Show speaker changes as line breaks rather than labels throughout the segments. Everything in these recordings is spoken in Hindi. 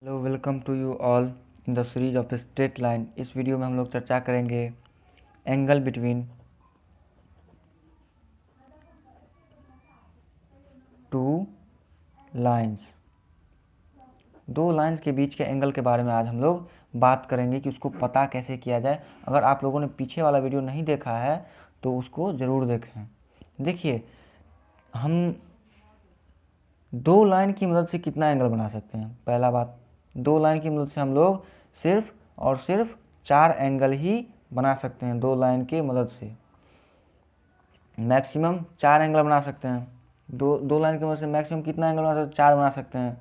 Hello, welcome to you all in the series of straight line. इस वीडियो में हम लोग चर्चा करेंगे एंगल बिटवीन टू लाइंस। दो लाइंस के बीच के एंगल के बारे में आज हम लोग बात करेंगे कि उसको पता कैसे किया जाए। अगर आप लोगों ने पीछे वाला वीडियो नहीं देखा है तो उसको ज़रूर देखें। देखिए, हम दो लाइन की मदद से कितना एंगल बना सकते हैं। पहला बात, दो लाइन की मदद से हम लोग सिर्फ और सिर्फ 4 एंगल ही बना सकते हैं। दो लाइन की मदद से मैक्सिमम 4 एंगल बना सकते हैं। दो लाइन की मदद से मैक्सिमम कितना एंगल बना सकते हैं? 4 बना सकते हैं।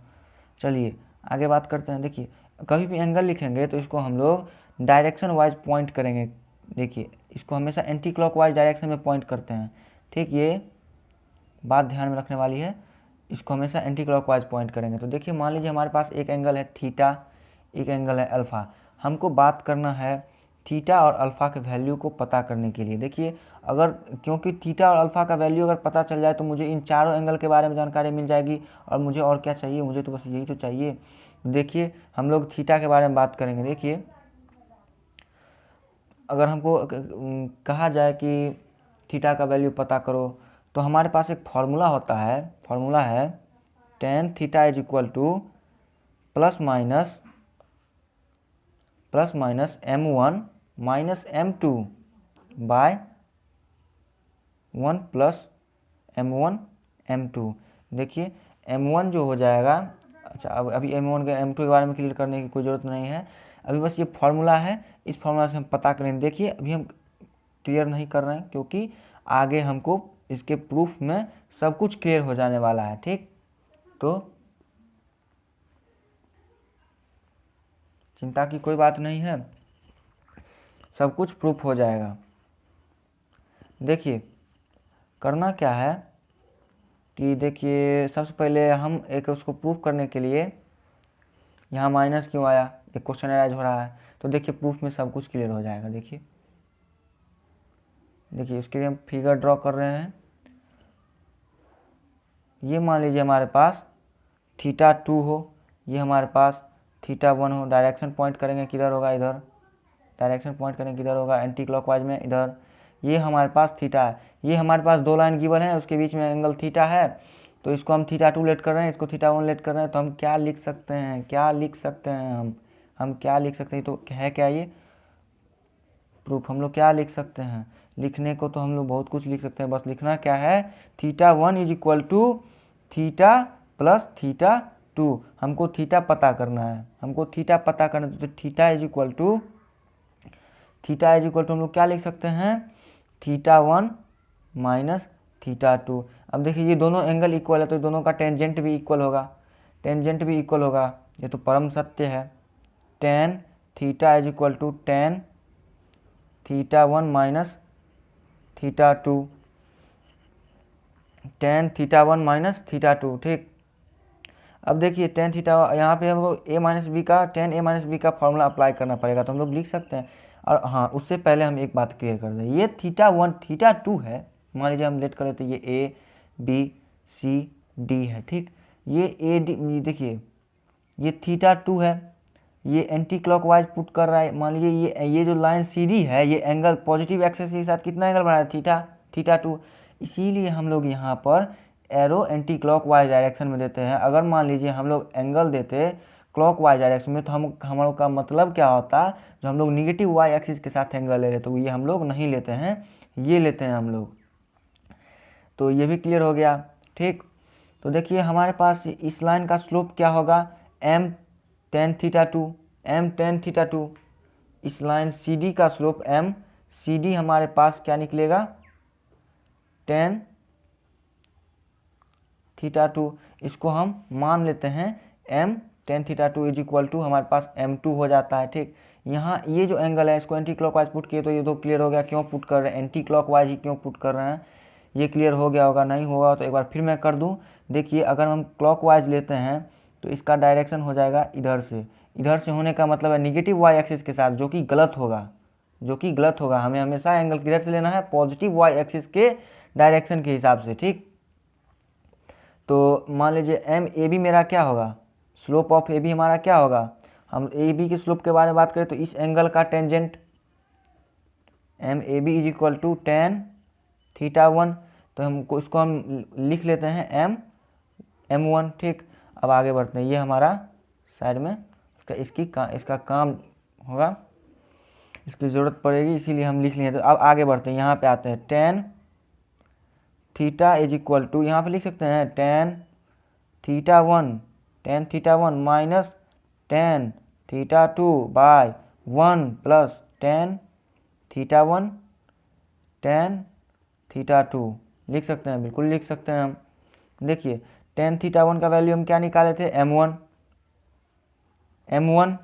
चलिए आगे बात करते हैं। देखिए, कभी भी एंगल लिखेंगे तो इसको हम लोग डायरेक्शन वाइज पॉइंट करेंगे। देखिए, इसको हमेशा एंटी क्लॉकवाइज डायरेक्शन में पॉइंट करते हैं। ठीक, ये बात ध्यान में रखने वाली है। इसको हमेशा एंटी क्लॉकवाइज पॉइंट करेंगे। तो देखिए, मान लीजिए हमारे पास एक एंगल है थीटा, एक एंगल है अल्फ़ा। हमको बात करना है थीटा और अल्फ़ा के वैल्यू को पता करने के लिए। देखिए, अगर क्योंकि थीटा और अल्फ़ा का वैल्यू अगर पता चल जाए तो मुझे इन चारों एंगल के बारे में जानकारी मिल जाएगी। और मुझे और क्या चाहिए? मुझे तो बस यही तो चाहिए। देखिए, हम लोग थीटा के बारे में बात करेंगे। देखिए, अगर हमको कहा जाए कि थीटा का वैल्यू पता करो तो हमारे पास एक फार्मूला होता है। फार्मूला है tan theta is equal to plus minus m1 minus m2 by 1 plus m1 m2। देखिए, m1 जो हो जाएगा, अच्छा अब अभी m1 के m2 के बारे में क्लियर करने की कोई ज़रूरत नहीं है। अभी बस ये फार्मूला है, इस फार्मूला से हम पता करेंगे। देखिए, अभी हम क्लियर नहीं कर रहे हैं क्योंकि आगे हमको इसके प्रूफ में सब कुछ क्लियर हो जाने वाला है। ठीक, तो चिंता की कोई बात नहीं है, सब कुछ प्रूफ हो जाएगा। देखिए, करना क्या है कि देखिए, सबसे पहले हम एक उसको प्रूफ करने के लिए यहाँ माइनस क्यों आया, एक क्वेश्चन अराइज हो रहा है। तो देखिए, प्रूफ में सब कुछ क्लियर हो जाएगा। देखिए देखिए उसके लिए हम फिगर ड्रॉ कर रहे हैं। ये मान लीजिए हमारे पास थीटा 2 हो, ये हमारे पास थीटा 1 हो। डायरेक्शन पॉइंट करेंगे किधर होगा? इधर। डायरेक्शन पॉइंट करेंगे किधर होगा? एंटी क्लॉकवाइज में, इधर। ये हमारे पास थीटा है। ये हमारे पास दो लाइन गिवन है, उसके बीच में एंगल थीटा है। तो इसको हम थीटा 2 लेट कर रहे हैं, इसको थीटा 1 लेट कर रहे हैं। तो हम क्या लिख सकते हैं? क्या लिख सकते हैं हम क्या लिख सकते हैं? तो है क्या ये प्रूफ? हम लोग क्या लिख सकते हैं? लिखने को तो हम लोग बहुत कुछ लिख सकते हैं, बस लिखना क्या है? Theta 1 is equal to theta plus theta 2। हमको थीटा पता करना है, हमको थीटा पता करना है। तो थीटा इज इक्वल टू हम लोग क्या लिख सकते हैं? Theta 1 minus theta 2। अब देखिए, ये दोनों एंगल इक्वल है तो दोनों का टेंजेंट भी इक्वल होगा। टेंजेंट भी इक्वल होगा, ये तो परम सत्य है। Tan theta is equal to tan theta 1 minus theta 2। Tan theta 1 minus theta 2। ठीक, अब देखिए टेन थीटा, यहाँ पे हमको a माइनस बी का टेन a माइनस बी का फॉर्मूला अप्लाई करना पड़ेगा, तो हम लोग लिख सकते हैं। और हाँ, उससे पहले हम एक बात क्लियर कर दें। ये थीटा 1 थीटा 2 है, मान लीजिए हम लेट कर लेते, ये a b c d है। ठीक, ये a d, देखिए ये थीटा 2 है, ये एंटी क्लॉकवाइज पुट कर रहा है। मान लीजिए ये जो लाइन सी डी है, ये एंगल पॉजिटिव एक्सेस के साथ कितना एंगल बना है? थीटा 2। इसीलिए हम लोग यहाँ पर एरो एंटी क्लॉकवाइज डायरेक्शन में देते हैं। अगर मान लीजिए हम लोग एंगल देते क्लॉकवाइज डायरेक्शन में तो हम लोग का मतलब क्या होता? जो हम लोग निगेटिव वाई एक्सिस के साथ एंगल ले रहे, तो ये हम लोग नहीं लेते हैं, ये लेते हैं हम लोग। तो ये भी क्लियर हो गया। ठीक, तो देखिए हमारे पास इस लाइन का स्लोप क्या होगा? m tan theta 2, m tan theta 2। इस लाइन सी डी का स्लोप m सी डी हमारे पास क्या निकलेगा? tan theta 2। इसको हम मान लेते हैं m tan theta 2 is equal to हमारे पास m2 हो जाता है। ठीक, यहाँ ये जो एंगल है इसको एंटी क्लॉकवाइज पुट किए तो ये तो क्लियर हो गया क्यों पुट कर रहे हैं, एंटी क्लॉकवाइज ही क्यों पुट कर रहे हैं, ये क्लियर हो गया होगा। नहीं होगा तो एक बार फिर मैं कर दूं। देखिए, अगर हम क्लॉकवाइज लेते हैं तो इसका डायरेक्शन हो जाएगा इधर से। इधर से होने का मतलब है निगेटिव वाई एक्सिस के साथ, जो कि गलत होगा, जो कि गलत होगा। हमें हमेशा एंगल किधर से लेना है? पॉजिटिव वाई एक्सिस के डायरेक्शन के हिसाब से। ठीक, तो मान लीजिए एम ए बी मेरा क्या होगा? स्लोप ऑफ ए बी हमारा क्या होगा, हम ए बी की स्लोप के बारे में बात करें तो इस एंगल का tangent m A B is equal to tan theta one, तो हमको इसको हम लिख लेते हैं एम वन। ठीक, अब आगे बढ़ते हैं, ये हमारा साइड में इसका काम होगा, इसकी ज़रूरत पड़ेगी इसीलिए हम लिख लिए। तो अब आगे बढ़ते हैं, यहाँ पे आते हैं tan theta is equal to, यहाँ पे लिख सकते हैं tan theta one minus tan theta two by one plus tan theta two लिख सकते हैं, बिल्कुल लिख सकते हैं हम। देखिए टेन थीटा वन का वैल्यू हम क्या निकाले थे, m1,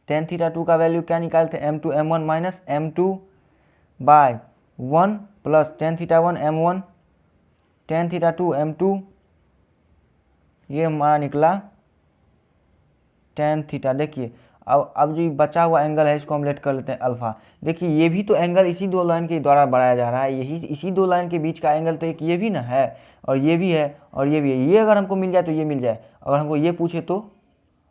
टेन थीटा टू का वैल्यू क्या निकाले थे, m1 minus m2 by one plus tan theta one m1 tan theta two m2, ये हमारा निकला टेन थीटा। देखिए अब जो बचा हुआ एंगल है इसको हम लेट कर लेते हैं अल्फा। देखिए ये भी तो एंगल इसी दो लाइन के द्वारा बढ़ाया जा रहा है, यही इसी दो लाइन के बीच का एंगल तो एक ये भी ना है, और ये भी है, और ये भी है। ये अगर हमको मिल जाए तो ये मिल जाए, अगर हमको ये पूछे तो,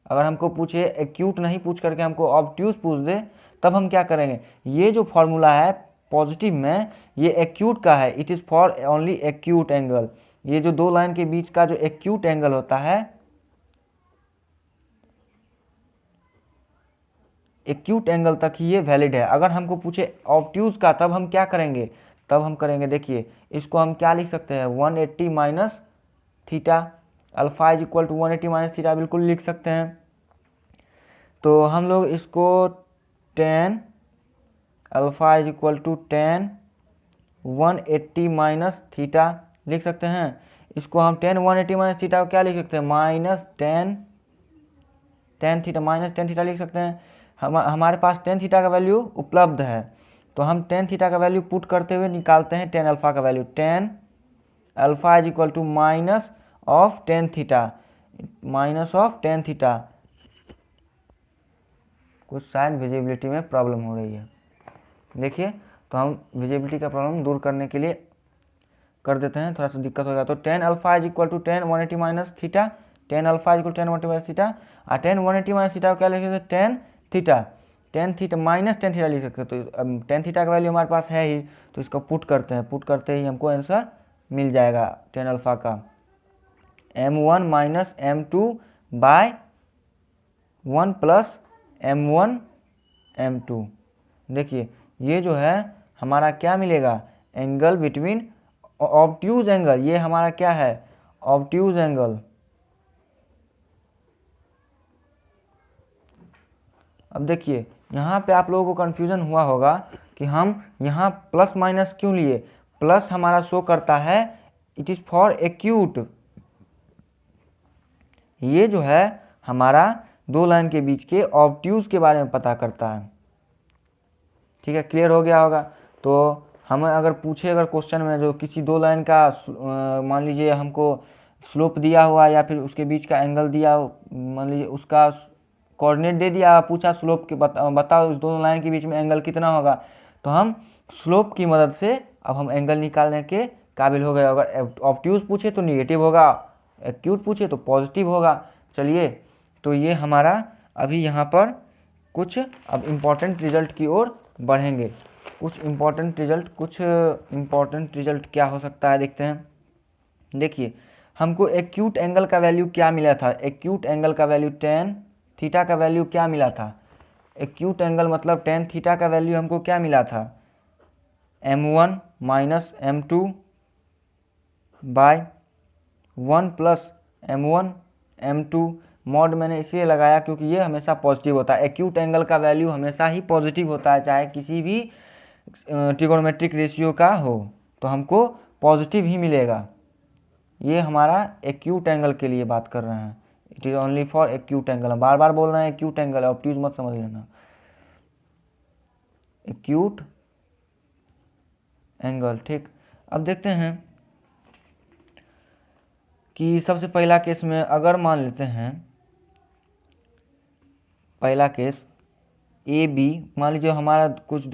अगर हमको पूछे एक्यूट नहीं पूछ करके हमको ऑब्ट्यूज पूछ दे, तब हम क्या करेंगे, ये जो फॉर्मूला है पॉजिटिव में ये एक्यूट का है, it is for only acute angle. ये जो दो लाइन के बीच का जो एक्यूट एंगल होता है, एक्यूट एंगल तक ही ये वैलिड है। अगर हमको पूछे ऑब्ट्यूज का, तब हम क्या करेंगे, तब हम करेंगे, देखिए इसको हम क्या लिख सकते हैं 180 minus theta, alpha is equal to 180 minus theta, बिल्कुल लिख सकते हैं। तो हम लोग इसको 10 alpha is equal to 10 180 minus theta लिख सकते हैं। इसको हम 10 180 माइनस थीटा को क्या लिख सकते हैं, minus tan theta, minus tan theta लिख सकते हैं। हमारे पास टेन थीटा का वैल्यू उपलब्ध है, तो हम टेन थीटा का वैल्यू पुट करते हुए निकालते हैं टेन अल्फा का value, tan alpha is equal to minus of tan theta, कुछ शायद विजिबिलिटी में प्रॉब्लम हो रही है। देखिए तो हम विजिबिलिटी का प्रॉब्लम दूर करने के लिए कर देते हैं, थोड़ा सा दिक्कत होगा। तो tan alpha is equal to 10 180 minus theta, tan alpha is equal to 10 180 minus theta, और 10 180 माइनस थीटा को क्या लिख सकते हैं, tan theta minus tan theta लिख सकते हैं। तो अब टेन थीटा का वैल्यू हमारे पास है ही, तो इसको पुट करते हैं, पुट करते ही हमको आंसर मिल जाएगा टेन अल्फा का m1 minus m2 by 1 plus m1 m2। देखिए ये जो है हमारा क्या मिलेगा, एंगल बिटवीन ऑब्ट्यूज एंगल, ये हमारा क्या है ऑब्ट्यूज एंगल। अब देखिए यहाँ पे आप लोगों को कन्फ्यूज़न हुआ होगा कि हम यहाँ प्लस माइनस क्यों लिए, प्लस हमारा शो करता है इट इज़ फॉर एक्यूट, ये जो है हमारा दो लाइन के बीच के ऑब्ट्यूज के बारे में पता करता है। ठीक है, क्लियर हो गया होगा। तो हमें अगर पूछे, अगर क्वेश्चन में जो किसी दो लाइन का मान लीजिए हमको स्लोप दिया हुआ या फिर उसके बीच का एंगल दिया, मान लीजिए उसका कोऑर्डिनेट दे दिया, पूछा स्लोप के बताओ उस दोनों लाइन के बीच में एंगल कितना होगा, तो हम स्लोप की मदद से अब हम एंगल निकालने के काबिल हो गए। अगर ऑब्ट्यूज पूछे तो निगेटिव होगा, एक्यूट पूछे तो पॉजिटिव होगा। चलिए तो ये हमारा अभी यहाँ पर कुछ अब इम्पॉर्टेंट रिजल्ट की ओर बढ़ेंगे। कुछ इम्पॉर्टेंट रिजल्ट क्या हो सकता है देखते हैं। देखिए हमको एक्यूट एंगल का वैल्यू क्या मिला था, एक्यूट एंगल का वैल्यू टेन थीटा का वैल्यू क्या मिला था, एक्यूट एंगल मतलब टेन थीटा का वैल्यू हमको क्या मिला था, m1 minus m2 by 1 plus m1 m2। Mod मैंने इसलिए लगाया क्योंकि ये हमेशा पॉजिटिव होता है, एक्यूट एंगल का वैल्यू हमेशा ही पॉजिटिव होता है, चाहे किसी भी ट्रिगोनोमेट्रिक रेशियो का हो तो हमको पॉजिटिव ही मिलेगा। ये हमारा एक्यूट एंगल के लिए बात कर रहे हैं, it is only for acute angle. हम बार बार बोल रहे हैं एक्यूट एंगल, ऑब्ट्यूज मत समझ लेना, एक्यूट एंगल। ठीक, अब देखते हैं कि सबसे पहला केस में अगर मान लेते हैं, पहला केस ए बी, मान लीजिए हमारा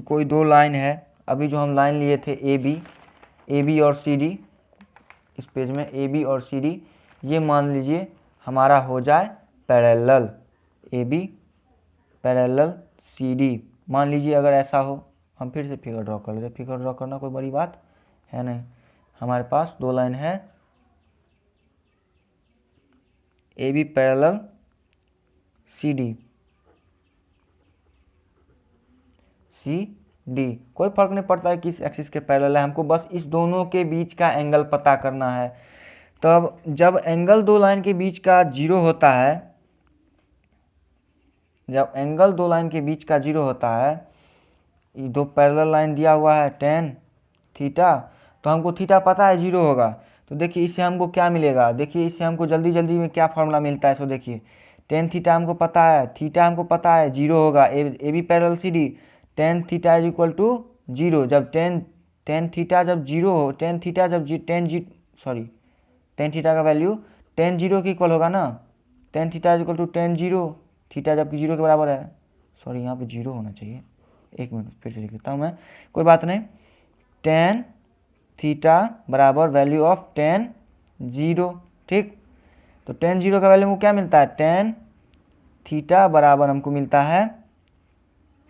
कोई दो लाइन है, अभी जो हम लाइन लिए थे ए बी और सी डी, इस पेज में ए बी और सी डी, ये मान लीजिए हमारा हो जाए पैरेलल AB पैरेलल CD। मान लीजिए अगर ऐसा हो, हम फिर से फिगर ड्रॉ कर लेते। फिगर ड्रॉ करना कोई बड़ी बात है नहीं। हमारे पास दो लाइन है, AB पैरेलल CD, कोई फर्क नहीं पड़ता है किस एक्सिस के पैरेलल है, हमको बस इस दोनों के बीच का एंगल पता करना है। तब जब एंगल दो लाइन के बीच का जीरो होता है, जब एंगल दो लाइन के बीच का जीरो होता है, ये दो पैरेलल लाइन दिया हुआ है tan थीटा, तो हमको थीटा पता है जीरो होगा। तो देखिए इससे हमको क्या मिलेगा, देखिए इससे हमको जल्दी जल्दी में क्या फॉर्मूला मिलता है। सो देखिए tan थीटा हमको पता है, थीटा हमको पता है जीरो होगा, AB parallel CD, tan theta is equal to zero. जब tan थीटा जब जीरो हो, tan थीटा जब tan थीटा का वैल्यू tan जीरो के इक्वल होगा ना, tan theta is equal to tan zero, theta जबकि जीरो के बराबर है। सॉरी यहाँ पे जीरो होना चाहिए, एक मिनट फिर से लिख लेता हूँ मैं, कोई बात नहीं। tan थीटा बराबर वैल्यू ऑफ tan जीरो, ठीक। तो tan जीरो का वैल्यू हमको क्या मिलता है, tan थीटा बराबर हमको मिलता है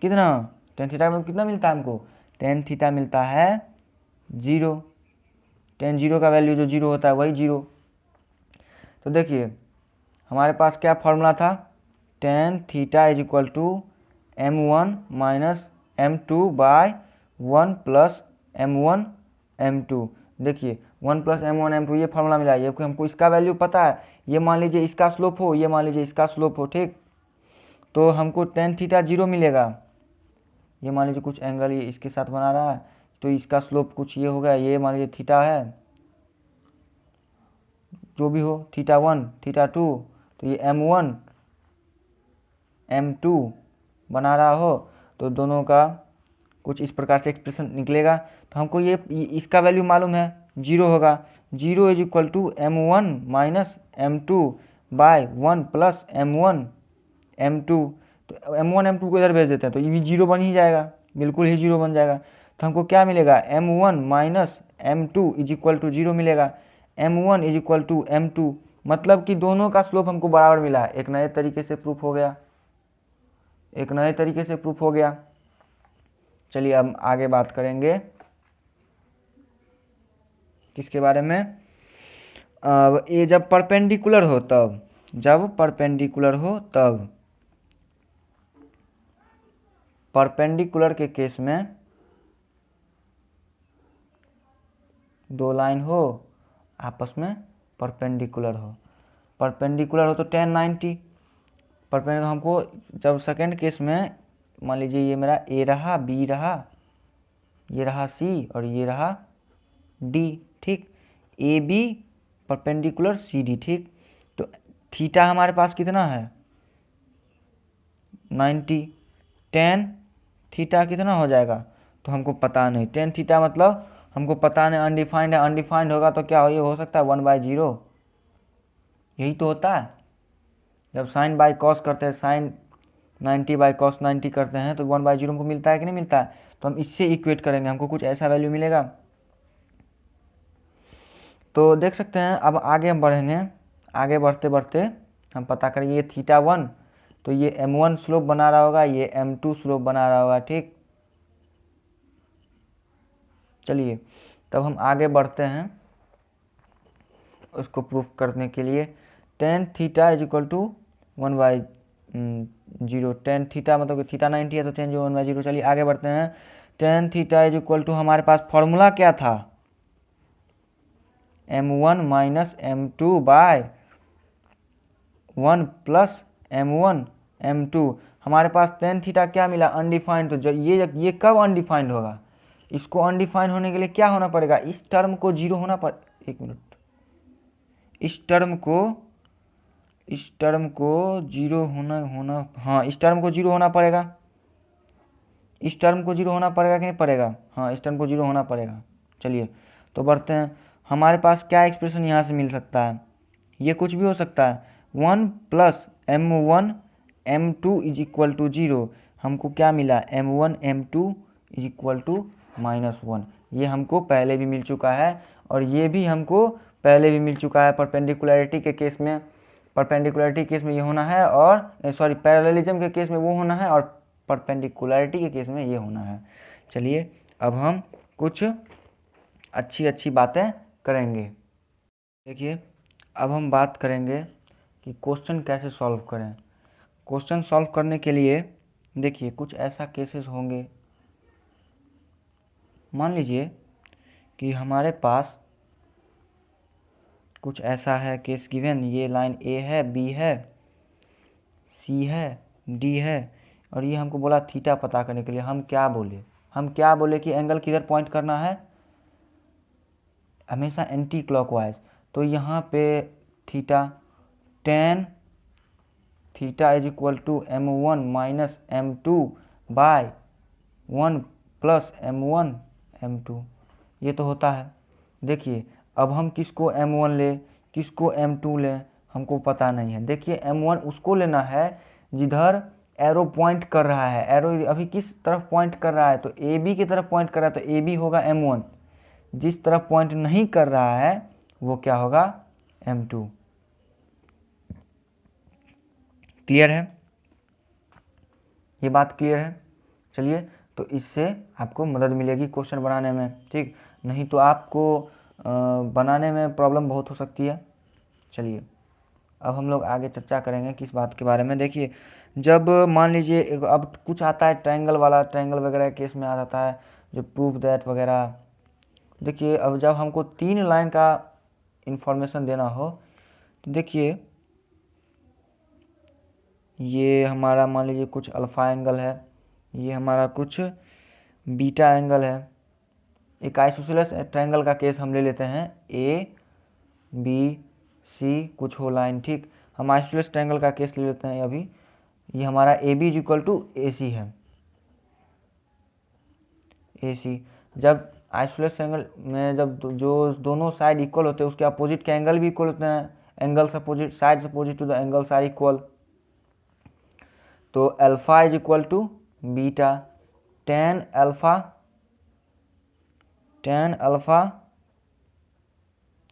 कितना, tan थीटा में कितना मिलता है हमको, tan थीटा मिलता है जीरो। tan जीरो का वैल्यू जो जीरो होता है वही जीरो। तो देखिए हमारे पास क्या फॉर्मूला था, tan theta is equal to m1 minus m2 by 1 plus m1 m2। देखिए 1 प्लस m1 m2 ये फार्मूला मिला है, ये हमको इसका वैल्यू पता है। ये मान लीजिए इसका स्लोप हो, ये मान लीजिए इसका स्लोप हो, ठीक। तो हमको tan थीटा जीरो मिलेगा। ये मान लीजिए कुछ एंगल ये इसके साथ बना रहा है, तो इसका स्लोप कुछ ये हो गया, ये मान लीजिए थीटा है, जो भी हो, थीटा 1 थीटा 2, तो ये m1 m2 बना रहा हो, तो दोनों का कुछ इस प्रकार से एक्सप्रेशन निकलेगा। तो हमको ये इसका वैल्यू मालूम है जीरो होगा, zero is equal to m1 minus m2 by 1 plus m1 m2। तो m1 m2 को इधर भेज देते हैं तो ये भी जीरो बन ही जाएगा, बिल्कुल ही जीरो बन जाएगा। तो हमको क्या मिलेगा, m1 minus m2 is equal to zero मिलेगा, m1 is equal to m2, मतलब कि दोनों का स्लोप हमको बराबर मिला। एक नए तरीके से प्रूफ हो गया, एक नए तरीके से प्रूफ हो गया। चलिए अब आगे बात करेंगे किसके बारे में, अब ये जब परपेंडिकुलर हो तब, जब परपेंडिकुलर हो तब, परपेंडिकुलर के केस में दो लाइन हो आपस में परपेंडिकुलर हो, परपेंडिकुलर हो तो tan 90, परपेंडिकुलर हमको जब सेकंड केस में मान लीजिए ये मेरा A रहा, B रहा, ये रहा C और ये रहा D, ठीक। AB परपेंडिकुलर CD, ठीक। तो थीटा हमारे पास कितना है 90, tan थीटा कितना हो जाएगा, तो हमको पता नहीं। tan थीटा मतलब हमको पता नहीं, अनडिफाइंड है, अनडिफाइंड होगा तो क्या हो, ये हो सकता है 1/0, यही तो होता है। जब साइन बाई कॉस करते हैं, साइन 90 बाई कॉस 90 करते हैं तो 1/0 हमको मिलता है कि नहीं मिलता है। तो हम इससे इक्वेट करेंगे, हमको कुछ ऐसा वैल्यू मिलेगा। तो देख सकते हैं अब आगे हम बढ़ेंगे, आगे बढ़ते बढ़ते हम पता करेंगे ये थीटा 1 तो ये m1 स्लोप बना रहा होगा, ये m2 स्लोप बना रहा होगा, ठीक। चलिए तब हम आगे बढ़ते हैं उसको प्रूफ करने के लिए। tan theta is equal to 1/0, tan theta मतलब कि थीटा 90 है तो tan 1/0। चलिए आगे बढ़ते हैं। tan theta is equal to हमारे पास फॉर्मूला क्या था, m1 minus m2 by 1 plus m1 m2। हमारे पास tan थीटा क्या मिला, अनडिफाइंड। तो ये कब अनडिफाइंड होगा, इसको अनडिफाइंड होने के लिए क्या होना पड़ेगा, इस टर्म को जीरो होना पड़, एक मिनट, इस टर्म को जीरो होना हाँ इस टर्म को जीरो होना पड़ेगा, इस टर्म को जीरो होना पड़ेगा कि नहीं पड़ेगा, हाँ इस टर्म को जीरो होना पड़ेगा। चलिए तो बढ़ते हैं, हमारे पास क्या एक्सप्रेशन यहाँ से मिल सकता है, ये कुछ भी हो सकता है, 1 plus m1 m2 is equal to zero. हमको क्या मिला, m1 m2 is equal to -1। ये हमको पहले भी मिल चुका है और ये भी हमको पहले भी मिल चुका है परपेंडिकुलरिटी के केस में। परपेंडिकुलरिटी केस में ये होना है, और सॉरी पैरेललिज्म के केस में वो होना है, और परपेंडिकुलरिटी के केस में ये होना है। चलिए अब हम कुछ अच्छी अच्छी बातें करेंगे। देखिए अब हम बात करेंगे कि क्वेश्चन कैसे सॉल्व करें। क्वेश्चन सॉल्व करने के लिए देखिए कुछ ऐसा केसेस होंगे, मान लीजिए कि हमारे पास कुछ ऐसा है केस गिवन, ये लाइन ए है, बी है, सी है, डी है, और ये हमको बोला थीटा पता करने के लिए। हम क्या बोले कि एंगल किधर पॉइंट करना है, हमेशा एंटी क्लॉकवाइज। तो यहाँ पे theta tan theta is equal to m1 minus m2 by 1 plus m1 m2, ये तो होता है। देखिए अब हम किसको m1 ले किसको m2 ले हमको पता नहीं है। देखिए m1 उसको लेना है जिधर एरो पॉइंट कर रहा है, एरो अभी किस तरफ पॉइंट कर रहा है, तो AB की तरफ पॉइंट कर रहा है, तो AB होगा m1। जिस तरफ पॉइंट नहीं कर रहा है वो क्या होगा, m2। क्लियर है, ये बात क्लियर है। चलिए तो इससे आपको मदद मिलेगी क्वेश्चन बनाने में, ठीक, नहीं तो आपको बनाने में प्रॉब्लम बहुत हो सकती है। चलिए अब हम लोग आगे चर्चा करेंगे किस बात के बारे में। देखिए जब मान लीजिए अब कुछ आता है ट्रायंगल वाला, ट्रायंगल वगैरह केस में आ जाता है जो प्रूफ दैट वगैरह। देखिए अब जब हमको 3 लाइन का इंफॉर्मेशन देना हो, तो देखिए ये हमारा मान लीजिए कुछ अल्फ़ा एंगल है, ये हमारा कुछ बीटा एंगल है। एक आइसोसेलेस ट्रायंगल का केस हम ले लेते हैं, ए बी सी कुछ हो लाइन, ठीक। हम आइसोसेलेस ट्रायंगल का केस ले लेते हैं अभी। ये हमारा A B is equal to A C है, ए सी। जब आइसोसेलेस ट्रायंगल में जब जो दोनों साइड इक्वल होते हैं उसके अपोजिट के एंगल भी इक्वल होते हैं, angles opposite sides opposite to the angles are equal. तो alpha is equal to beta, ten alpha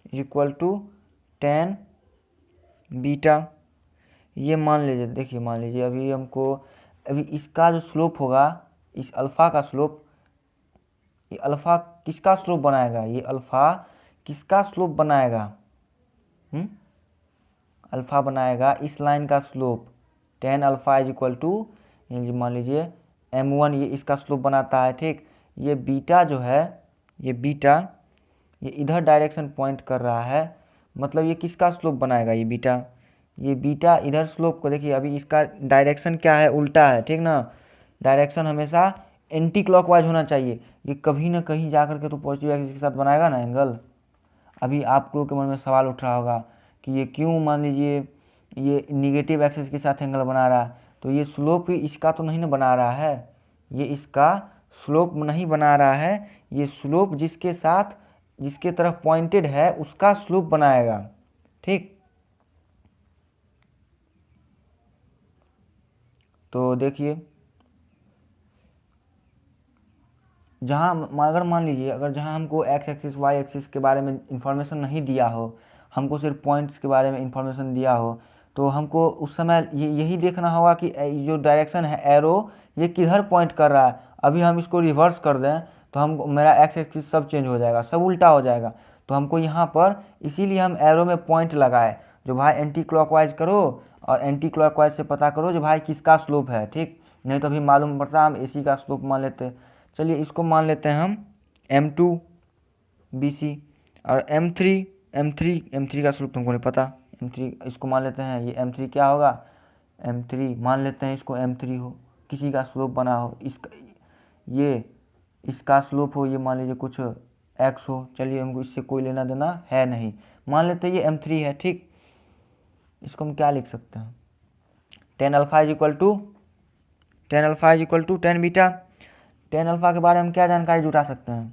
is equal to ten beta. ये मान लीजिए, देखिए मान लीजिए अभी इसका जो स्लोप होगा, इस अल्फ़ा का स्लोप, ये अल्फ़ा किसका स्लोप बनाएगा, ये अल्फ़ा किसका स्लोप बनाएगा, अल्फ़ा बनाएगा इस लाइन का slope. Tan alpha is equal to, मान लीजिए m1 ये इसका स्लोप बनाता है, ठीक। ये बीटा जो है, ये बीटा ये इधर डायरेक्शन पॉइंट कर रहा है, मतलब ये किसका स्लोप बनाएगा, ये बीटा इधर स्लोप को। देखिए अभी इसका डायरेक्शन क्या है, उल्टा है, ठीक ना। डायरेक्शन हमेशा एंटी क्लॉकवाइज होना चाहिए, ये कभी ना कहीं जा करके तो पॉजिटिव एक्सिस के साथ बनाएगा ना एंगल। अभी आप लोगों के मन में सवाल उठ रहा होगा कि ये क्यों, मान लीजिए ये निगेटिव एक्सिस के साथ एंगल बना रहा है, तो ये स्लोप ही इसका तो नहीं ना बना रहा है, ये इसका स्लोप नहीं बना रहा है, ये स्लोप जिसके साथ जिसके तरफ पॉइंटेड है उसका स्लोप बनाएगा, ठीक। तो देखिए जहाँ अगर मान लीजिए अगर जहाँ हमको एक्स एक्सिस वाई एक्सिस के बारे में इंफॉर्मेशन नहीं दिया हो, हमको सिर्फ पॉइंट्स के बारे में इंफॉर्मेशन दिया हो, तो हमको उस समय यही देखना होगा कि जो डायरेक्शन है एरो ये किधर पॉइंट कर रहा है। अभी हम इसको रिवर्स कर दें तो हम मेरा एक्स एक्सिस सब चेंज हो जाएगा, सब उल्टा हो जाएगा। तो हमको यहाँ पर इसीलिए हम एरो में पॉइंट लगाए जो भाई एंटी क्लॉकवाइज करो, और एंटी क्लॉकवाइज से पता करो जो भाई किसका स्लोप है, ठीक। नहीं तो अभी मालूम पड़ता हम AC का स्लोप मान लेते। चलिए इसको मान लेते हैं हम m2 BC, और m3 का स्लोप तुमको नहीं पता, m3 इसको मान लेते हैं, ये m3 क्या होगा, m3 मान लेते हैं इसको m3 हो, किसी का स्लोप बना हो, इसका स्लोप हो, ये मान लीजिए कुछ x हो। चलिए हमको इससे कोई लेना देना है नहीं, मान लेते हैं ये m3 है, ठीक। इसको हम क्या लिख सकते हैं, tan alpha is equal to ten beta. Tan alpha के बारे में क्या जानकारी जुटा सकते हैं,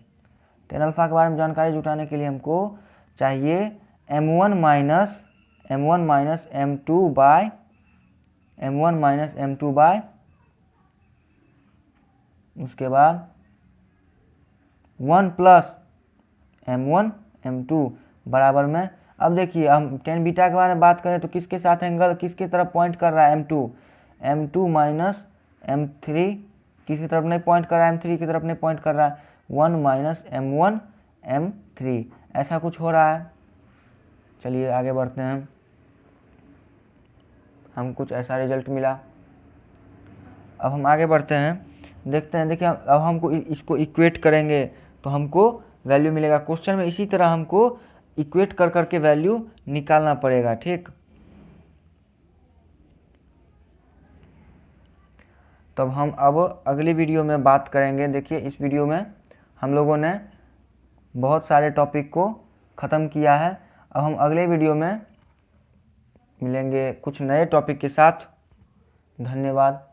टेन अल्फ़ा के बारे में जानकारी जुटाने के लिए हमको चाहिए m1 माइनस m2 बाय उसके बाद 1 प्लस m1 m2 बराबर में अब देखिए हम टेन बीटा के बारे में बात करें तो किसके साथ एंगल किसकी तरफ पॉइंट कर रहा है, m2 माइनस m3 किसकी तरफ नहीं पॉइंट कर रहा है, m3 की तरफ नहीं पॉइंट कर रहा है, 1 माइनस m1 m3 ऐसा कुछ हो रहा है। चलिए आगे बढ़ते हैं, हम कुछ ऐसा रिजल्ट मिला। अब हम आगे बढ़ते हैं, देखते हैं। देखिए अब हमको इसको इक्वेट करेंगे तो हमको वैल्यू मिलेगा। क्वेश्चन में इसी तरह हमको इक्वेट कर करके वैल्यू निकालना पड़ेगा, ठीक। तब हम अब अगली वीडियो में बात करेंगे। देखिए इस वीडियो में हम लोगों ने बहुत सारे टॉपिक को ख़त्म किया है। अब हम अगले वीडियो में मिलेंगे कुछ नए टॉपिक के साथ। धन्यवाद।